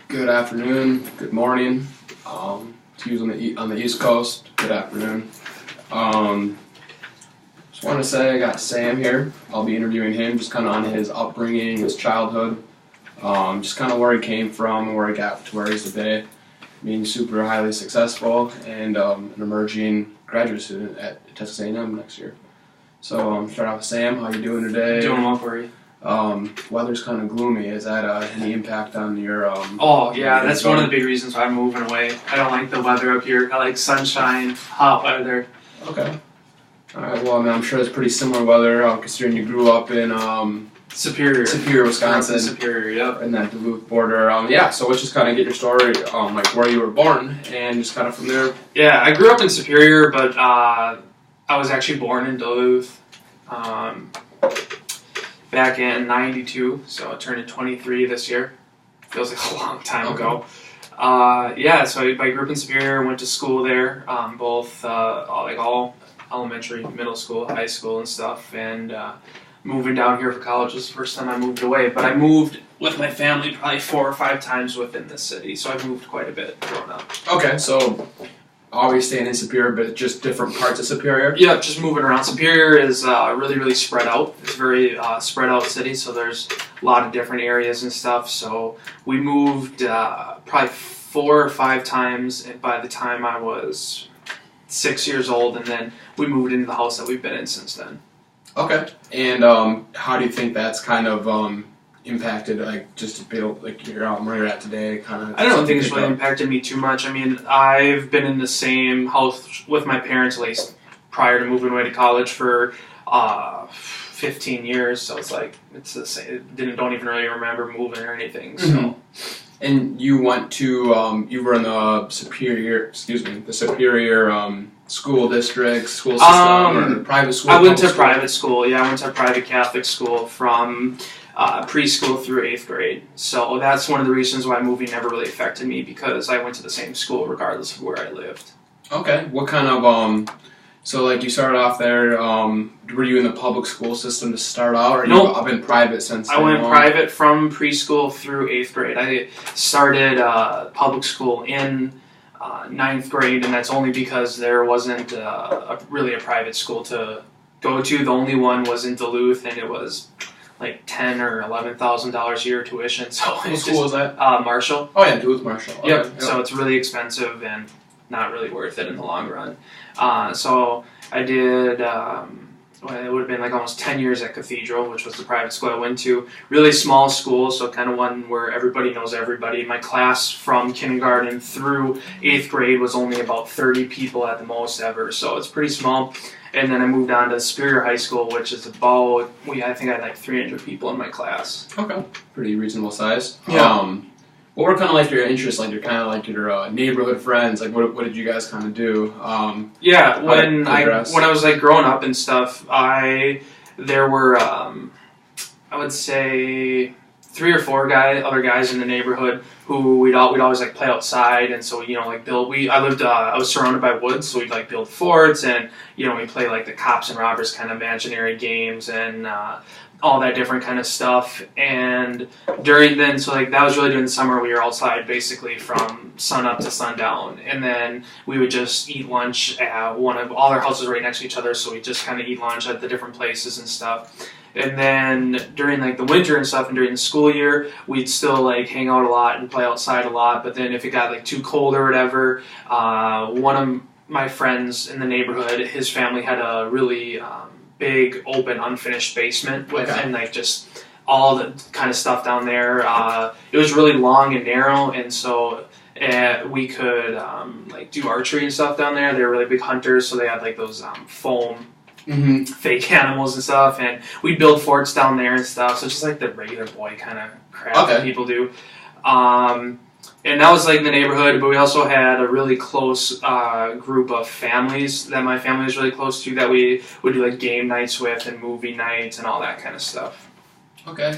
Good afternoon, good morning, to you on the East Coast, good afternoon. Just want to say I got Sam here. I'll be interviewing him just kind of on his upbringing, his childhood, just kind of where he came from and where he got to where he is today, being super highly successful and an emerging graduate student at Texas A&M next year. So start off with Sam, how you doing today? Doing well, Corey. Weather's kind of gloomy. Is that any impact on your? Oh yeah, that's one of the big reasons why I'm moving away. I don't like the weather up here. I like sunshine, hot weather. Okay. All right. Well, I mean, I'm sure it's pretty similar weather, considering you grew up in Superior, Wisconsin. Superior, yep. In that Duluth border. Yeah. So let's just kind of get your story, like where you were born, and just kind of from there. Yeah, I grew up in Superior, but I was actually born in Duluth. Back in '92, so I turned 23 this year. Feels like a long time ago. Yeah, so I grew up in Superior, went to school there, both all elementary, middle school, high school and stuff, and moving down here for college was the first time I moved away. But I moved with my family probably 4 or 5 times within the city, so I've moved quite a bit growing up. Okay, so always staying in Superior, but just different parts of Superior? Yeah, just moving around. Superior is really spread out. It's a very spread out city, so there's a lot of different areas and stuff. So we moved probably 4 or 5 times by the time I was 6 years old, and then we moved into the house that we've been in since then. Okay. And how do you think that's kind of impacted, like, just to build, like, where you're at today, kind of? I don't think it's really impacted me too much. I mean, I've been in the same house with my parents, at least prior to moving away to college, for 15 years. So it's like, it's the same. Don't even really remember moving or anything. So. Mm-hmm. And you went to, you were in the Superior school district, school system, or private school? I went to private school. Yeah, I went to a private Catholic school from preschool through 8th grade. So that's one of the reasons why moving never really affected me, because I went to the same school regardless of where I lived. Okay. What kind of, so like you started off there, were you in the public school system to start out, or Nope. You've been private since I went private from preschool through 8th grade. I started public school in 9th grade, and that's only because there wasn't really a private school to go to. The only one was in Duluth, and it was like $10,000 or $11,000 a year tuition. So what school was that? Marshall. Oh yeah, Duluth Marshall. Okay. Yep. So it's really expensive and not really worth it in the long run. So I did. It would have been like almost 10 years at Cathedral, which was the private school I went to. Really small school, so kind of one where everybody knows everybody. My class from kindergarten through 8th grade was only about 30 people at the most ever, so it's pretty small. And then I moved on to Superior High School, which is about, I think I had like 300 people in my class. Okay. Pretty reasonable size. Yeah. What were kind of like your interests, like your kind of like your neighborhood friends? Like what did you guys kind of do? Yeah, when I was like growing up and stuff, there were I would say 3 or 4 other guys in the neighborhood who we'd always like play outside, and so like build. I was surrounded by woods, so we'd like build forts, and we play like the cops and robbers kind of imaginary games and all that different kind of stuff. And that was really during the summer. We were outside basically from sun up to sundown, and then we would just eat lunch at all our houses right next to each other, so we just kind of eat lunch at the different places and stuff. And then during like the winter and stuff, and during the school year, we'd still like hang out a lot and play outside a lot. But then if it got like too cold or whatever, one of my friends in the neighborhood, his family had a really big open unfinished basement with and like just all the kind of stuff down there. It was really long and narrow, and so we could like do archery and stuff down there. They were really big hunters, so they had like those foam fake animals and stuff, and we'd build forts down there and stuff. So it's just like the regular boy kind of crap that people do. And that was like the neighborhood, but we also had a really close group of families that my family was really close to, that we would do like game nights with and movie nights and all that kind of stuff. Okay.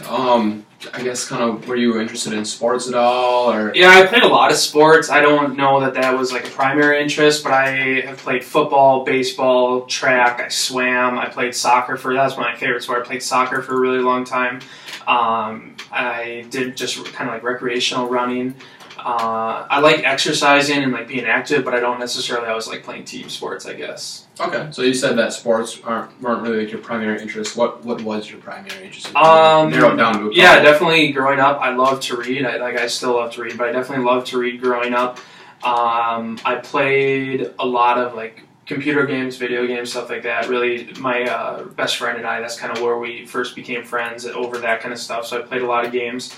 I guess kind of, were you interested in sports at all, or? Yeah, I played a lot of sports. I don't know that was like a primary interest, but I have played football, baseball, track. I swam. I played soccer that's one of my favorites. Where I played soccer for a really long time. I did just kind of like recreational running. I like exercising and like being active, but I don't necessarily always like playing team sports, I guess. Okay, so you said that sports weren't really like your primary interest. What was your primary interest? Narrow it down to a couple. Yeah, definitely. Growing up, I loved to read. I still love to read, but I definitely loved to read growing up. I played a lot of like computer games, video games, stuff like that. Really, my best friend and I, that's kind of where we first became friends over that kind of stuff. So I played a lot of games.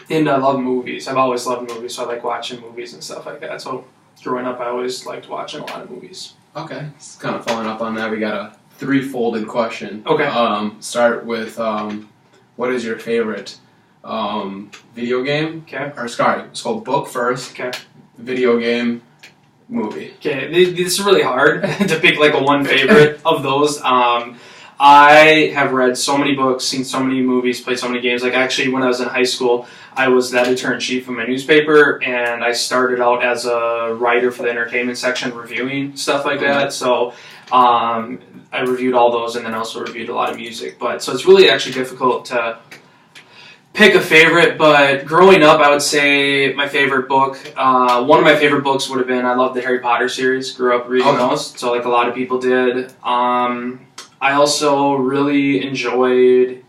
And I love movies. I've always loved movies, so I like watching movies and stuff like that. So growing up, I always liked watching a lot of movies. Okay, it's kind of following up on that. We got a three-folded question. Okay. Start with what is your favorite video game? Okay. Or sorry, it's called book first. Okay. Video game, movie. Okay, this is really hard to pick like a one favorite of those. I have read so many books, seen so many movies, played so many games. Like actually, when I was in high school, I was the editor-in-chief of my newspaper, and I started out as a writer for the entertainment section, reviewing stuff like that. So I reviewed all those, and then also reviewed a lot of music. So it's really actually difficult to pick a favorite. But growing up, I would say my favorite book, one of my favorite books would have been, I love the Harry Potter series. Grew up reading those, so like a lot of people did. I also really enjoyed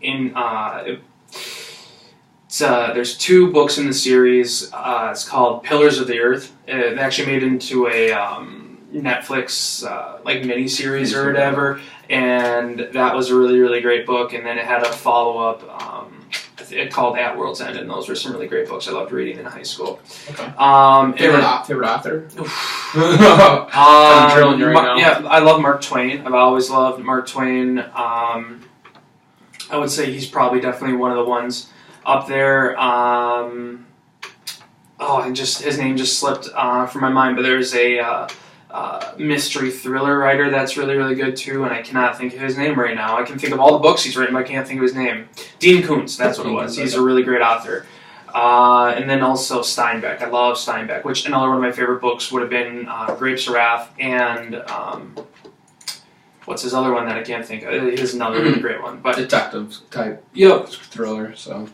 there's two books in the series. It's called Pillars of the Earth. It actually made it into a Netflix like mini series or whatever, and that was a really, really great book. And then it had a follow up called At World's End, and those were some really great books I loved reading in high school. Okay. Favorite author? I'm drilling you right now. Yeah, I love Mark Twain. I've always loved Mark Twain. I would say he's probably definitely one of the ones up there. His name just slipped from my mind, but there's a mystery thriller writer that's really, really good too, and I cannot think of his name right now. I can think of all the books he's written, but I can't think of his name. Dean Koontz, that's what it was. He's a really great author. And then also Steinbeck. I love Steinbeck, which another one of my favorite books would have been Grapes of Wrath, and what's his other one that I can't think of? It is another really great one. But detective type thriller, so...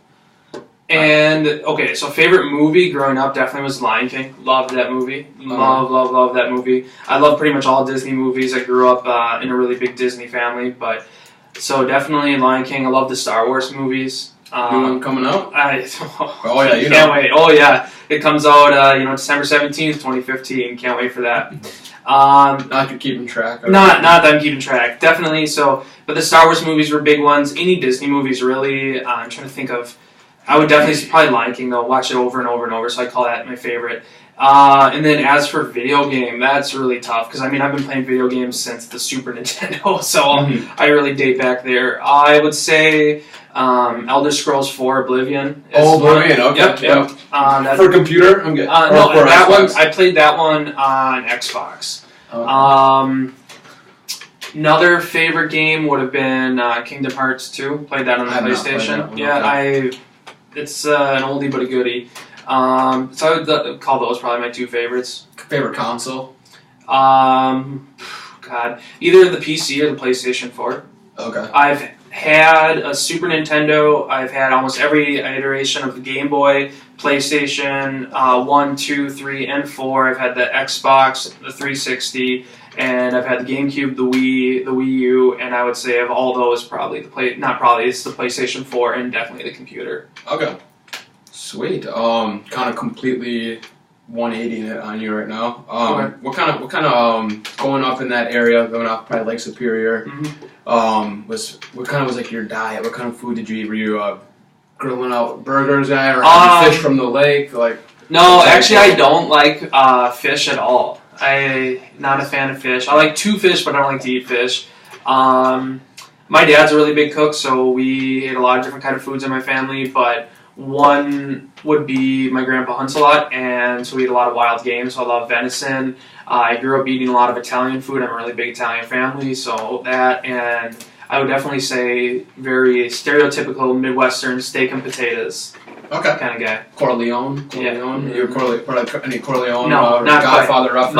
And, okay, so favorite movie growing up definitely was Lion King. Loved that movie. Love that movie. I love pretty much all Disney movies. I grew up in a really big Disney family, so definitely Lion King. I love the Star Wars movies. New one coming out? Can't wait. Oh, yeah. It comes out, December 17th, 2015. Can't wait for that. Not you're keeping track. Not that I'm keeping track. Definitely. But the Star Wars movies were big ones. Any Disney movies, really. I'm trying to think of... I would definitely say probably Lion King, though. Watch it over and over and over, so I call that my favorite. And then as for video game, that's really tough, because I've been playing video games since the Super Nintendo, so I really date back there. I would say Elder Scrolls 4 Oblivion. Oblivion, okay. Yep. For computer? I'm good. No, that one, I played that one on Xbox. Okay. Another favorite game would have been Kingdom Hearts 2. Played that on the PlayStation. It's an oldie but a goodie. So I would call those probably my two favorites. Favorite console? God, either the PC or the PlayStation 4. Okay. I've had a Super Nintendo. I've had almost every iteration of the Game Boy, PlayStation 1, 2, 3, and 4. I've had the Xbox, the 360, and I've had the GameCube, the Wii U, and I would say of all those, it's the PlayStation 4 and definitely the computer. Okay. Sweet. Kind of completely 180ing it on you right now. Okay. What kind of going up in that area, going up probably Lake Superior, what kind of was like your diet? What kind of food did you eat? Were you grilling out burgers guy or fish from the lake? No, actually I don't like fish at all. I'm not a fan of fish. I like to fish, but I don't like to eat fish. My dad's a really big cook, so we ate a lot of different kind of foods in my family, but one would be my grandpa hunts a lot, and so we eat a lot of wild game, so I love venison. I grew up eating a lot of Italian food. I'm a really big Italian family, so that, and I would definitely say very stereotypical Midwestern steak and potatoes. Okay. Kind of guy. Corleone? Yeah. You're any Corleone? No, not Godfather quite.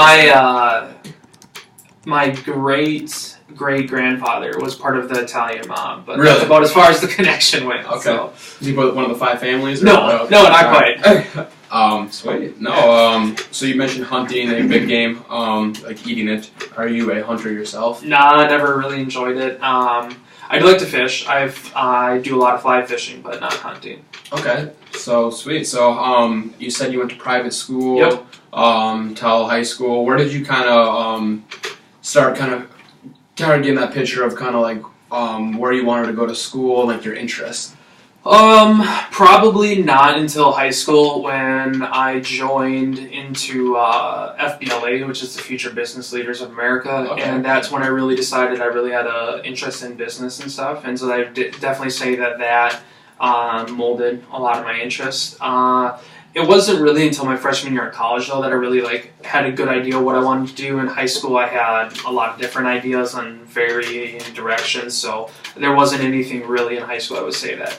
My great-great-grandfather was part of the Italian mob, but that's about as far as the connection went. Okay. So. Is he one of the 5 families? Or No, not quite. Sweet. No, so you mentioned hunting a big game, like eating it. Are you a hunter yourself? Nah, I never really enjoyed it. I do like to fish. I do a lot of fly fishing, but not hunting. Okay, so sweet. So, you said you went to private school. Yep. Till high school. Where did you kind of start kind of getting that picture of kind of like where you wanted to go to school, like your interest? Probably not until high school when I joined into FBLA, which is the Future Business Leaders of America, Okay. and that's when I really decided I really had an interest in business and stuff, and so I definitely say that molded a lot of my interests. It wasn't really until my freshman year at college, though, that I really had a good idea what I wanted to do. In high school, I had a lot of different ideas on varying directions, so there wasn't anything really in high school I would say that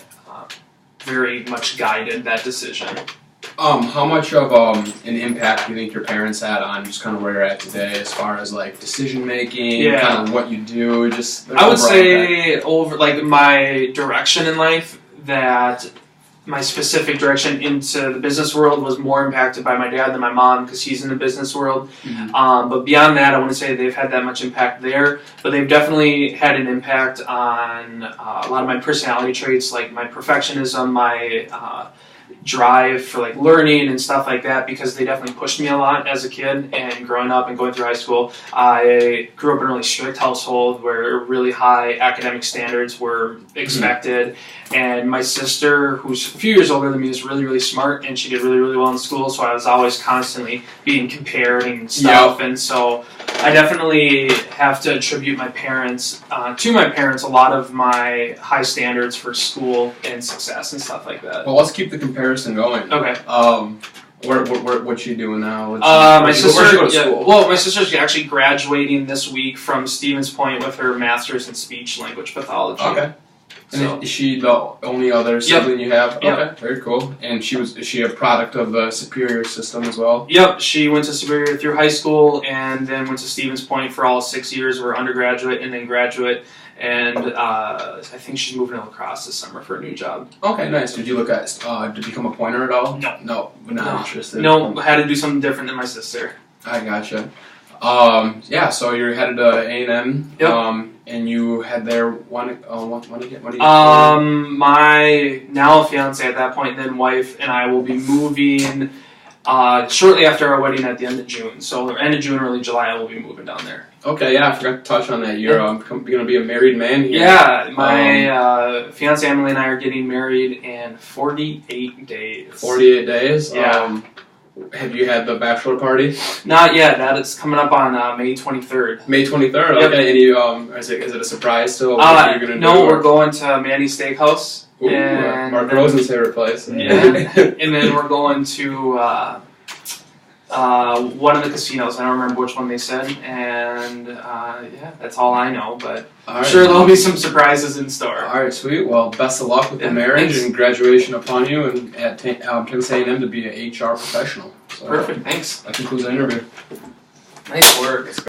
very much guided that decision. How much of an impact do you think your parents had on just kind of where you're at today, as far as like decision making, kind of what you do? Just I would say over my direction in life, that my specific direction into the business world was more impacted by my dad than my mom, because he's in the business world. Mm-hmm. But beyond that, I wouldn't say they've had that much impact there, but they've definitely had an impact on a lot of my personality traits, like my perfectionism, my drive for learning and stuff like that, because they definitely pushed me a lot as a kid. And growing up and going through high school, I grew up in a really strict household where really high academic standards were expected. And my sister, who's a few years older than me, is really, really smart, and she did really, really well in school, so I was always constantly being compared and stuff. And so I definitely have to attribute my parents, a lot of my high standards for school and success and stuff like that. Well, let's keep the comparison going. Okay. What's she doing now? My sister's actually graduating this week from Stevens Point with her master's in speech language pathology. Okay. And is she the only other sibling you have? Okay, very cool. And is she a product of the Superior system as well? Yep, she went to Superior through high school and then went to Stevens Point for all 6 years of her undergraduate and then graduate. And I think she's moving to La Crosse this summer for a new job. Okay, nice. Did you look at to become a pointer at all? No, not interested. No, had to do something different than my sister. I gotcha. So you're headed to A&M. Yep. And you had there what do you my now fiance at that point, then wife, and I will be moving shortly after our wedding at the end of June. So end of June, early July, I will be moving down there. Okay, yeah, I forgot to touch on that. You're going to be a married man here. Yeah, my fiance Emily and I are getting married in 48 days. 48 days? Yeah. Have you had the bachelor party? Not yet. That is coming up on May 23rd. May 23rd? Yep. Okay, and you, is it a surprise still? What you're gonna no, we're going to Manny's Steakhouse. Ooh, Mark Rosen's favorite place. Yeah. And then we're going to one of the casinos. I don't remember which one they said. And that's all I know. But I'm sure there'll be some surprises in store. All right, sweet. Well, best of luck with the marriage and graduation upon you, and at Texas A&M to be an HR professional. So, perfect. Thanks. That concludes the interview. Nice work.